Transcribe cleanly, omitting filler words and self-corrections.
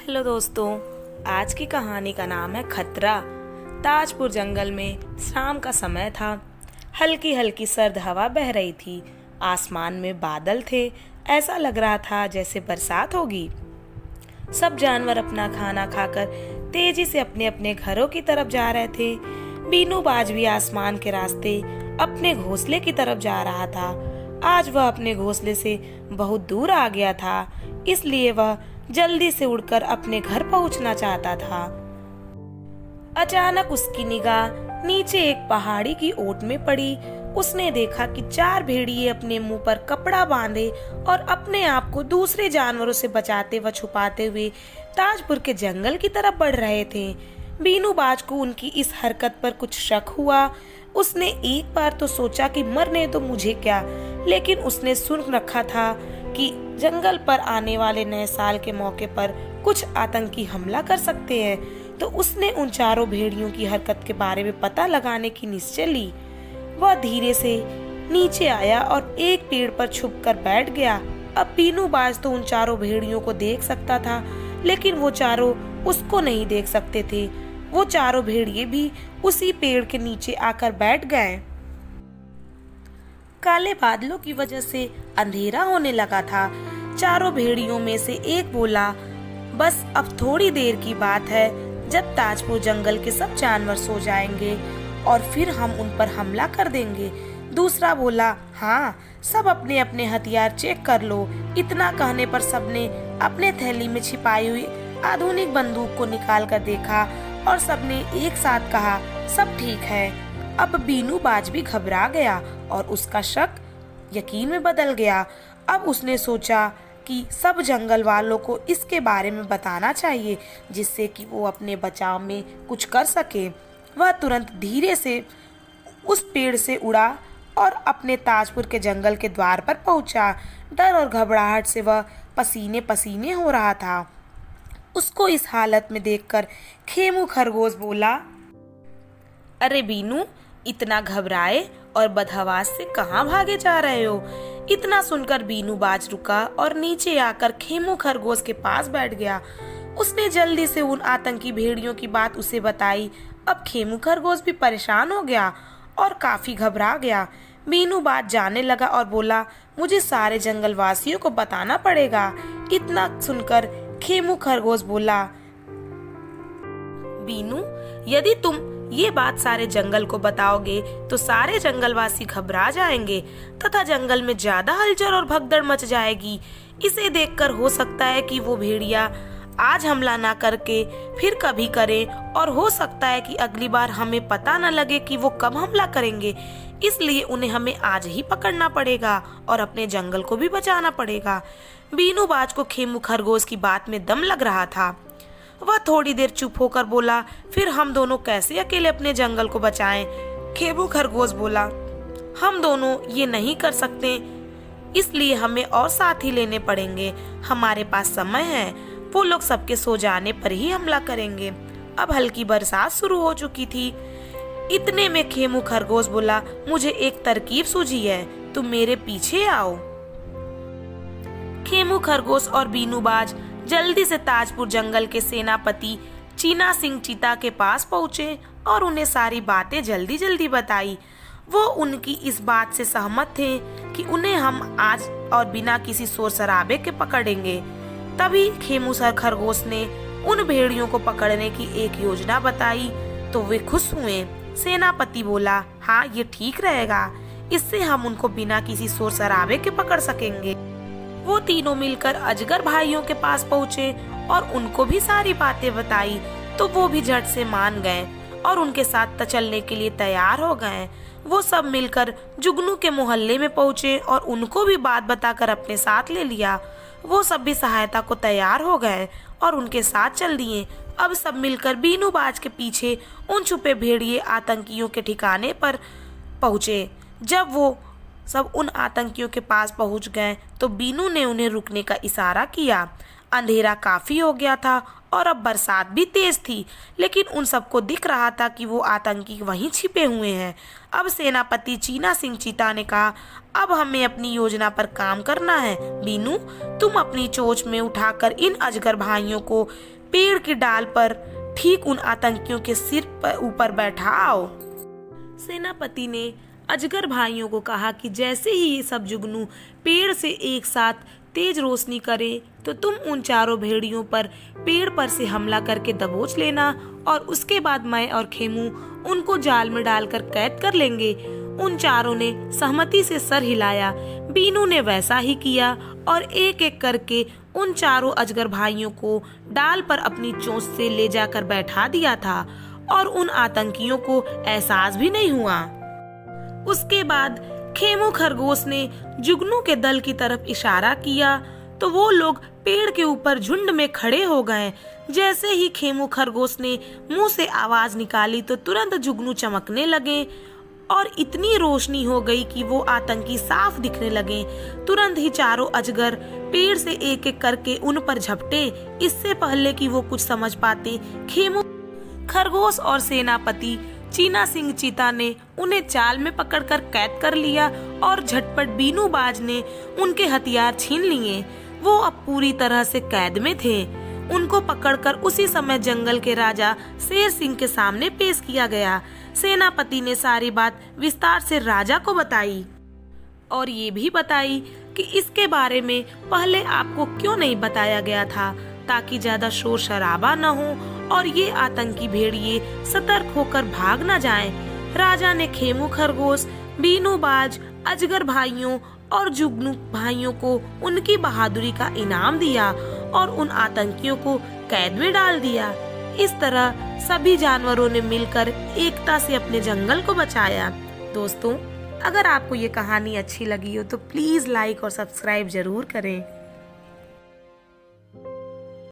Hello दोस्तों, आज की कहानी का नाम है खतरा। ताजपुर जंगल में शाम का समय था। हल्की हल्की सर्द हवा बह रही थी। आसमान में बादल थे। ऐसा लग रहा था जैसे बरसात होगी। सब जानवर अपना खाना खाकर तेजी से अपने अपने घरों की तरफ जा रहे थे। बीनू बाज भी आसमान के रास्ते अपने घोंसले की तरफ जा रहा था। आज वह अपने घोंसले से बहुत दूर आ गया था, इसलिए वह जल्दी से उड़कर अपने घर पहुंचना चाहता था। अचानक उसकी निगाह नीचे एक पहाड़ी की ओट में पड़ी। उसने देखा कि 4 भेड़िए अपने मुंह पर कपड़ा बांधे और अपने आप को दूसरे जानवरों से बचाते व छुपाते हुए ताजपुर के जंगल की तरफ बढ़ रहे थे। बीनू बाज को उनकी इस हरकत पर कुछ शक हुआ। उसने एक बार तो सोचा कि मरने तो मुझे क्या, लेकिन उसने सुन रखा था कि जंगल पर आने वाले नए साल के मौके पर कुछ आतंकी हमला कर सकते हैं, तो उसने उन 4 भेड़ियों की हरकत के बारे में पता लगाने की निश्चय ली। वह धीरे से नीचे आया और एक पेड़ पर छुपकर बैठ गया। अब बीनू बाज तो उन 4 भेड़ियों को देख सकता था, लेकिन वो 4 उसको नहीं देख सकते थे। वो 4 भेड़िए भी उसी पेड़ के नीचे आकर बैठ गए। काले बादलों की वजह से अंधेरा होने लगा था। 4 भेड़ियों में से एक बोला, बस अब थोड़ी देर की बात है जब ताजपुर जंगल के सब जानवर सो जाएंगे और फिर हम उन पर हमला कर देंगे। दूसरा बोला, हाँ, सब अपने अपने हथियार चेक कर लो। इतना कहने पर सबने अपने थैली में छिपाई हुई आधुनिक बंदूक को निकाल कर देखा और सबने एक साथ कहा, सब ठीक है। अब बीनू बाज भी घबरा गया और उसका शक यकीन में बदल गया। अब उसने सोचा कि सब जंगल वालों को इसके बारे में बताना चाहिए, जिससे कि वो अपने बचाव में कुछ कर सके। वह तुरंत धीरे से उस पेड़ से उड़ा और अपने ताजपुर के जंगल के द्वार पर पहुंचा। डर और घबराहट से वह पसीने पसीने हो रहा था। उसको इस हालत में देखकर खेमू खरगोश बोला, अरे बीनू, इतना घबराए और बदहवास से कहाँ भागे जा रहे हो? इतना सुनकर बीनू बाज रुका और नीचे आकर खेमू खरगोश के पास बैठ गया। उसने जल्दी से उन आतंकी भेड़ियों की बात उसे बताई। अब खेमू खरगोश भी परेशान हो गया और काफी घबरा गया। बीनू बाज जाने लगा और बोला, मुझे सारे जंगल वासियों को बताना पड़ेगा। इतना सुनकर खेमू खरगोश बोला, बीनू, यदि तुम ये बात सारे जंगल को बताओगे तो सारे जंगलवासी घबरा जाएंगे तथा जंगल में ज्यादा हलचल और भगदड़ मच जाएगी। इसे देखकर हो सकता है कि वो भेड़िया आज हमला ना करके फिर कभी करें, और हो सकता है कि अगली बार हमें पता न लगे कि वो कब हमला करेंगे। इसलिए उन्हें हमें आज ही पकड़ना पड़ेगा और अपने जंगल को भी बचाना पड़ेगा। बीनू बाज को खेमू खरगोश की बात में दम लग रहा था। वह थोड़ी देर चुप होकर बोला, फिर हम दोनों कैसे अकेले अपने जंगल को बचाएं? खेमू खरगोश बोला, हम दोनों ये नहीं कर सकते, इसलिए हमें और साथी लेने पड़ेंगे। हमारे पास समय है, वो लोग सबके सो जाने पर ही हमला करेंगे। अब हल्की बरसात शुरू हो चुकी थी। इतने में खेमू खरगोश बोला, मुझे एक तरकीब सूझी है, तुम मेरे पीछे आओ। खेमू खरगोश और बीनू बाज जल्दी से ताजपुर जंगल के सेनापति चीना सिंह चीता के पास पहुंचे और उन्हें सारी बातें जल्दी जल्दी बताई। वो उनकी इस बात से सहमत थे कि उन्हें हम आज और बिना किसी शोर शराबे के पकड़ेंगे। तभी खेमू सर खरगोश ने उन भेड़ियों को पकड़ने की एक योजना बताई तो वे खुश हुए। सेनापति बोला, हाँ, ये ठीक रहेगा, इससे हम उनको बिना किसी शोर शराबे के पकड़ सकेंगे। वो तीनों मिलकर अजगर भाइयों के पास पहुँचे और उनको भी सारी बातें बताई तो वो भी झट से मान गए और उनके साथ चलने के लिए तैयार हो गए। वो सब मिलकर जुगनू के मोहल्ले में पहुँचे और उनको भी बात बताकर अपने साथ ले लिया। वो सब भी सहायता को तैयार हो गए और उनके साथ चल दिए। अब सब मिलकर बीनू बाज के पीछे उन छुपे भेड़िए आतंकियों के ठिकाने पर पहुँचे। जब वो सब उन आतंकियों के पास पहुंच गए तो बीनू ने उन्हें रुकने का इशारा किया। अंधेरा काफी हो गया था और अब बरसात भी तेज थी, लेकिन उन सबको दिख रहा था कि वो आतंकी वहीं छिपे हुए हैं। अब सेनापति चीना सिंह चीता ने कहा, अब हमें अपनी योजना पर काम करना है। बीनू, तुम अपनी चोंच में उठाकर इन अजगर भाइयों को पेड़ की डाल पर ठीक उन आतंकियों के सिर पर ऊपर बैठाओ। सेनापति ने अजगर भाइयों को कहा कि जैसे ही ये सब जुगनू पेड़ से एक साथ तेज रोशनी करे तो तुम उन चारों भेड़ियों पर पेड़ पर से हमला करके दबोच लेना, और उसके बाद मैं और खेमू उनको जाल में डालकर कैद कर लेंगे। उन चारों ने सहमति से सर हिलाया। बीनू ने वैसा ही किया और एक एक करके उन चारों अजगर भाइयों को डाल पर अपनी चोंच से ले जाकर बैठा दिया था और उन आतंकियों को एहसास भी नहीं हुआ। उसके बाद खेमू खरगोश ने जुगनू के दल की तरफ इशारा किया तो वो लोग पेड़ के ऊपर झुंड में खड़े हो गए। जैसे ही खेमू खरगोश ने मुंह से आवाज निकाली तो तुरंत जुगनू चमकने लगे और इतनी रोशनी हो गई कि वो आतंकी साफ दिखने लगे। तुरंत ही चारों अजगर पेड़ से एक एक करके उन पर झपटे। इससे पहले कि वो कुछ समझ पाते, खेमू खरगोश और सेनापति चीना सिंह चीता ने उन्हें चाल में पकड़कर कैद कर लिया और झटपट बीनू बाज ने उनके हथियार छीन लिए। वो अब पूरी तरह से कैद में थे। उनको पकड़कर उसी समय जंगल के राजा शेर सिंह के सामने पेश किया गया। सेनापति ने सारी बात विस्तार से राजा को बताई और ये भी बताई कि इसके बारे में पहले आपको क्यों नहीं बताया गया था, ताकि ज्यादा शोर शराबा न हो और ये आतंकी भेड़िए सतर्क होकर भाग न जाएं। राजा ने खेमू खरगोश, बीनू बाज, अजगर भाइयों और जुगनू भाइयों को उनकी बहादुरी का इनाम दिया और उन आतंकियों को कैद में डाल दिया। इस तरह सभी जानवरों ने मिलकर एकता से अपने जंगल को बचाया। दोस्तों, अगर आपको ये कहानी अच्छी लगी हो तो प्लीज लाइक और सब्सक्राइब जरूर करें।